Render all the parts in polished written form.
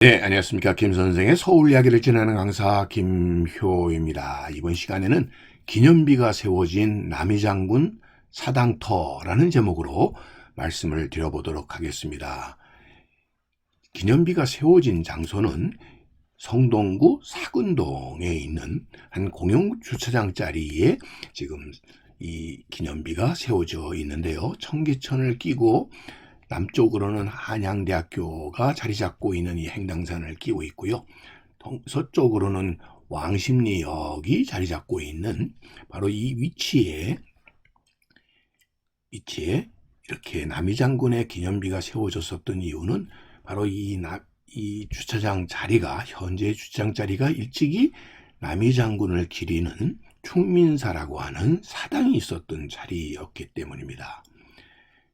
네, 안녕하십니까. 김 선생의 서울 이야기를 진행하는 강사 김효입니다. 이번 시간에는 기념비가 세워진 남이장군 사당터라는 제목으로 말씀을 드려보도록 하겠습니다. 기념비가 세워진 장소는 성동구 사근동에 있는 한 공영 주차장 자리에 지금 이 기념비가 세워져 있는데요. 청계천을 끼고 남쪽으로는 한양대학교가 자리 잡고 있는 이 행당산을 끼고 있고요. 서쪽으로는 왕십리역이 자리 잡고 있는 바로 이 위치에 이렇게 남이장군의 기념비가 세워졌었던 이유는 바로 이 주차장 자리가, 현재 주차장 자리가 일찍이 남이장군을 기리는 충민사라고 하는 사당이 있었던 자리였기 때문입니다.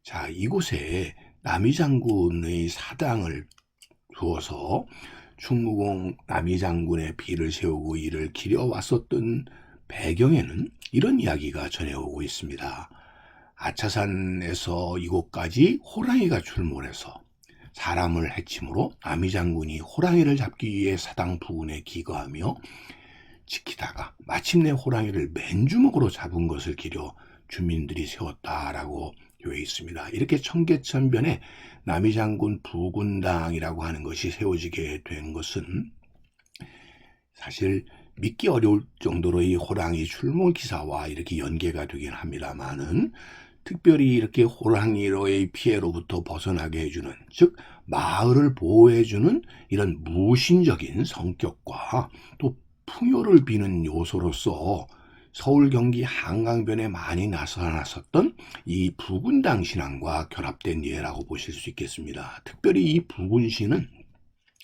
자, 이곳에 남이장군의 사당을 두어서 충무공 남이장군의 비를 세우고 이를 기려왔었던 배경에는 이런 이야기가 전해오고 있습니다. 아차산에서 이곳까지 호랑이가 출몰해서 사람을 해침으로 남이장군이 호랑이를 잡기 위해 사당 부근에 기거하며 지키다가 마침내 호랑이를 맨주먹으로 잡은 것을 기려 주민들이 세웠다라고 되어 있습니다. 이렇게 청계천변에 남이장군 부군당이라고 하는 것이 세워지게 된 것은 사실 믿기 어려울 정도로 이 호랑이 출몰 기사와 이렇게 연계가 되긴 합니다만은, 특별히 이렇게 호랑이로의 피해로부터 벗어나게 해주는, 즉 마을을 보호해주는 이런 무신적인 성격과 또 풍요를 비는 요소로서 서울 경기 한강변에 많이 나타났었던 이 부군당 신앙과 결합된 예라고 보실 수 있겠습니다. 특별히 이 부군신은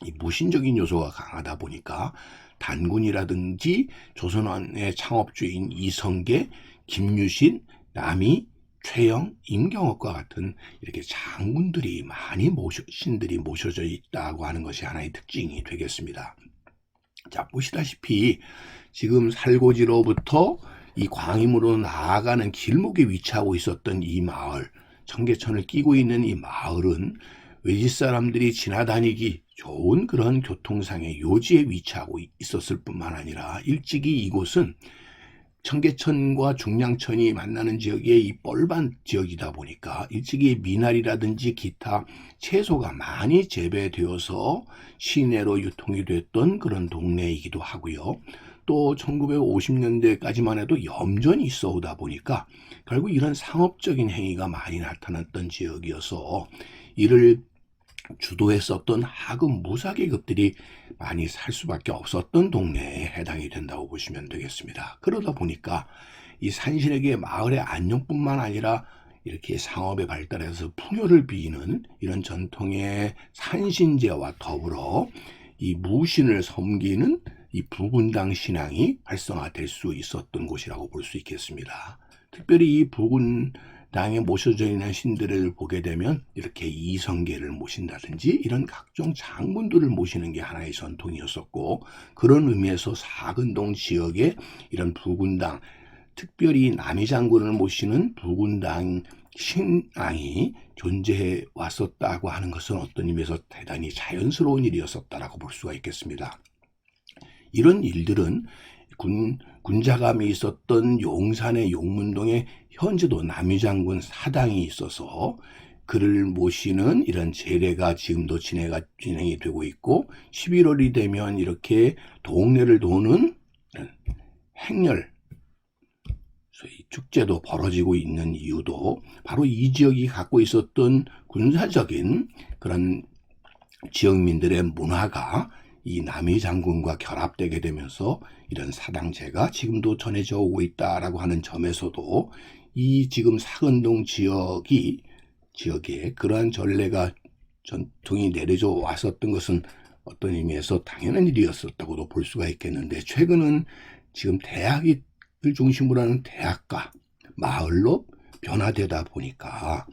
이 무신적인 요소가 강하다 보니까 단군이라든지 조선왕의 창업주인 이성계, 김유신, 남이, 최영, 임경옥과 같은 이렇게 장군들이 신들이 모셔져 있다고 하는 것이 하나의 특징이 되겠습니다. 자, 보시다시피 지금 살고지로부터 이 광임으로 나아가는 길목에 위치하고 있었던 이 마을, 청계천을 끼고 있는 이 마을은 외지 사람들이 지나다니기 좋은 그런 교통상의 요지에 위치하고 있었을 뿐만 아니라, 일찍이 이곳은 청계천과 중량천이 만나는 지역의 이 뻘반 지역이다 보니까 일찍이 미나리라든지 기타 채소가 많이 재배되어서 시내로 유통이 됐던 그런 동네이기도 하고요. 또 1950년대까지만 해도 염전이 있어 오다 보니까 결국 이런 상업적인 행위가 많이 나타났던 지역이어서 이를 주도했었던 하급 무사계급들이 많이 살 수밖에 없었던 동네에 해당이 된다고 보시면 되겠습니다. 그러다 보니까 이 산신에게 마을의 안녕뿐만 아니라 이렇게 상업에 발달해서 풍요를 비는 이런 전통의 산신제와 더불어 이 무신을 섬기는 이 부군당 신앙이 활성화될 수 있었던 곳이라고 볼 수 있겠습니다. 특별히 이 부군당에 모셔져 있는 신들을 보게 되면 이렇게 이성계를 모신다든지 이런 각종 장군들을 모시는 게 하나의 전통이었었고, 그런 의미에서 사근동 지역에 이런 부군당, 특별히 남이장군을 모시는 부군당 신앙이 존재해 왔었다고 하는 것은 어떤 의미에서 대단히 자연스러운 일이었었다라고 볼 수가 있겠습니다. 이런 일들은 군자감이 있었던 용산의 용문동에 현재도 남이장군 사당이 있어서 그를 모시는 이런 제례가 지금도 진행이 되고 있고, 11월이 되면 이렇게 동네를 도는 행렬, 소위 축제도 벌어지고 있는 이유도 바로 이 지역이 갖고 있었던 군사적인 그런 지역민들의 문화가 이 남이장군과 결합되게 되면서 이런 사당제가 지금도 전해져 오고 있다라고 하는 점에서도 이 지금 사근동 지역에 그러한 전례가 전통이 내려져 왔었던 것은 어떤 의미에서 당연한 일이었었다고도 볼 수가 있겠는데, 최근은 지금 대학을 중심으로 하는 대학가, 마을로 변화되다 보니까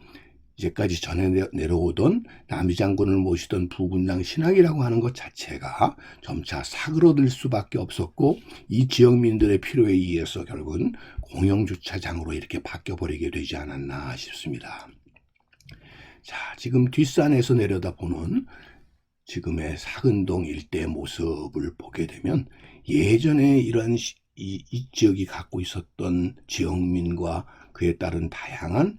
이제까지 전해 내려오던 남이장군을 모시던 부군당 신앙이라고 하는 것 자체가 점차 사그러들 수밖에 없었고, 이 지역민들의 필요에 의해서 결국은 공영주차장으로 이렇게 바뀌어버리게 되지 않았나 싶습니다. 자, 지금 뒷산에서 내려다보는 지금의 사근동 일대 모습을 보게 되면 예전에 이런 이 지역이 갖고 있었던 지역민과 그에 따른 다양한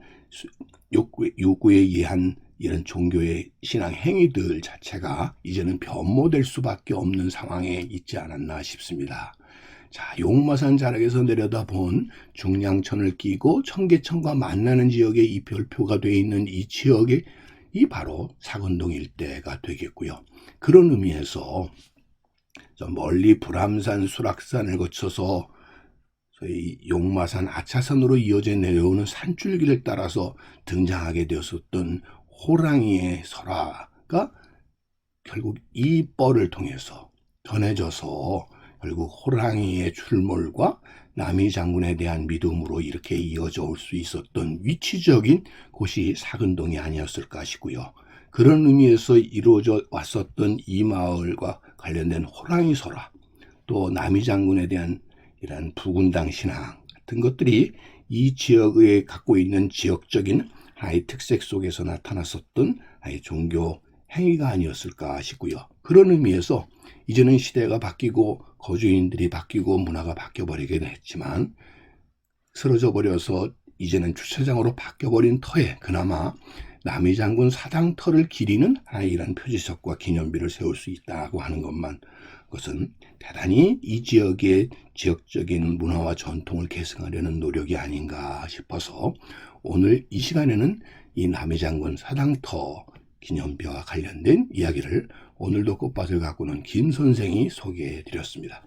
요구에 의한 이런 종교의 신앙 행위들 자체가 이제는 변모될 수밖에 없는 상황에 있지 않았나 싶습니다. 자, 용마산 자락에서 내려다본 중량천을 끼고 청계천과 만나는 지역에 이 별표가 되어 있는 이 지역이 바로 사근동 일대가 되겠고요. 그런 의미에서 저 멀리 불암산, 수락산을 거쳐서 저희 용마산 아차산으로 이어져 내려오는 산줄기를 따라서 등장하게 되었었던 호랑이의 설화가 결국 이 뻘을 통해서 전해져서 결국 호랑이의 출몰과 남이 장군에 대한 믿음으로 이렇게 이어져 올 수 있었던 위치적인 곳이 사근동이 아니었을까 싶고요. 그런 의미에서 이루어져 왔었던 이 마을과 관련된 호랑이 설화, 또 남이 장군에 대한 이런 부군당 신앙 같은 것들이 이 지역에 갖고 있는 지역적인 하나의 특색 속에서 나타났었던 하나의 종교 행위가 아니었을까 싶고요. 그런 의미에서 이제는 시대가 바뀌고 거주인들이 바뀌고 문화가 바뀌어버리긴 했지만 쓰러져 버려서 이제는 주차장으로 바뀌어버린 터에 그나마 남이 장군 사당터를 기리는 하나의 이런 표지석과 기념비를 세울 수 있다고 하는 것은 대단히 이 지역의 지역적인 문화와 전통을 계승하려는 노력이 아닌가 싶어서 오늘 이 시간에는 이 남이 장군 사당터 기념비와 관련된 이야기를 오늘도 꽃밭을 가꾸는 김 선생이 소개해 드렸습니다.